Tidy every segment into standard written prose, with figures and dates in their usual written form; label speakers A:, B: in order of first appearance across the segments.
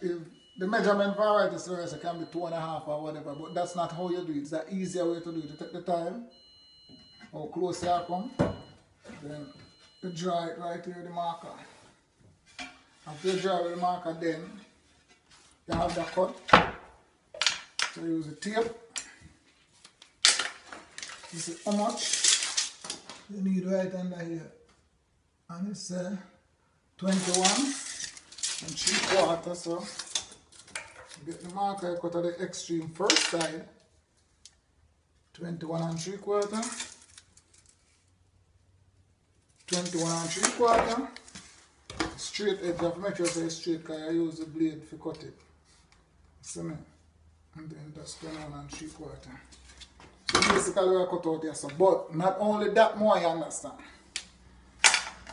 A: if the measurement variety service can be 2.5 or whatever, but that's not how you do it. It's the easier way to do it. You take the time, how close you come, then you draw it right here with the marker. After you draw with the marker, then you have the cut. So use the tape. This is how much you need right under here. And it's 21 and 3/4, so get the marker, cut at the extreme first side. 21 and 3/4. 21 and 3/4. Straight edge, you have to make sure it's straight because I use the blade to cut it. See me? And then that's 21 and 3/4. So basically I cut out here, so. But not only that more, you understand.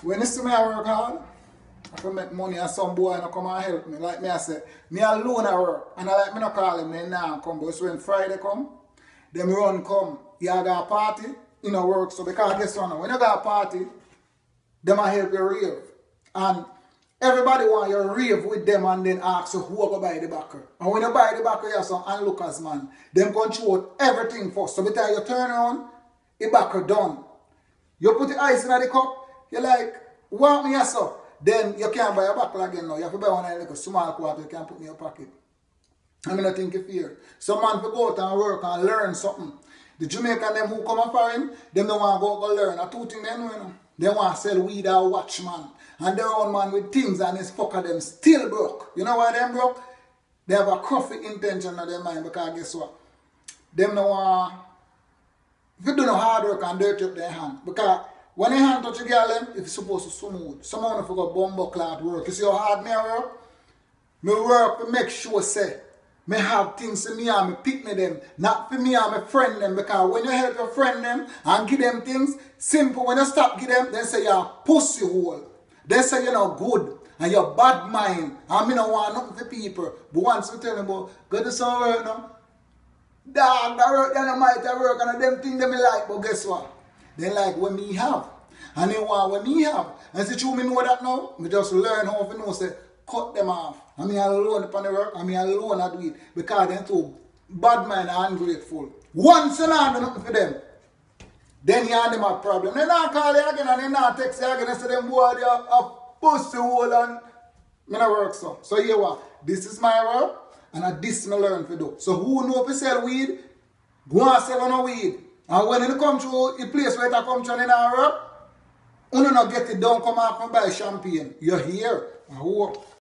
A: When you see me I work hard, I can make money and some boy and come and help me. Like me I say, me alone I work. And I like me not call him, me now come. But when Friday come, then me run come. You got a party, you know work. So because guess what now, when you got a party, them I help you rave. And everybody want you rave with them and then ask you who go buy the backer. And when you buy the backer, you have some onlookers, man. Them control everything first. So by the time you turn around, the backer done. You put the ice in the cup, you like, want me so? Then you can't buy a buckle again now. You have to buy one like a small quarter you can put in your pocket. I mean, I think it's fair. Some man to go out and work and learn something. The Jamaican them who come up for him, them don't want to go learn. I two things they know, you know. They want to sell weed or watch man. And their own man with things and his fucker them still broke. You know why them broke? They have a crafty intention in their mind because guess what? Them no want, if you do no hard work and dirty up their hand. Because when your hand touch a girl, it's supposed to smooth. Someone if you got bumbo cloud work. You see how hard me work? Me work to make sure say, me have things in me and me pick me them. Not for me and my friend them. Because when you help your friend them and give them things, simple. When you stop give them, they say you're a pussy hole. They say you're not good and you're bad mind. And me don't want nothing for people. But once we tell them about, go to some work now. Dog, that work, you might work and them things they me like. But guess what? They like what me have. And they want what me have. And see, me know that now. Me just learn how to know, say, cut them off. I mean, alone upon the work. I mean, alone I do it. Because they're too bad mind and ungrateful. Once you not do nothing for them, then you have them a problem. They not call you again and they not text you again and say them boy they are a pussy hole and me not work so. So here what? This is my work and this me learn to do. So who know if you sell weed, go and sell on a weed. And when you come to the place where you come to and you not work, you don't get it, don't come out and buy champagne. You're here. I hope.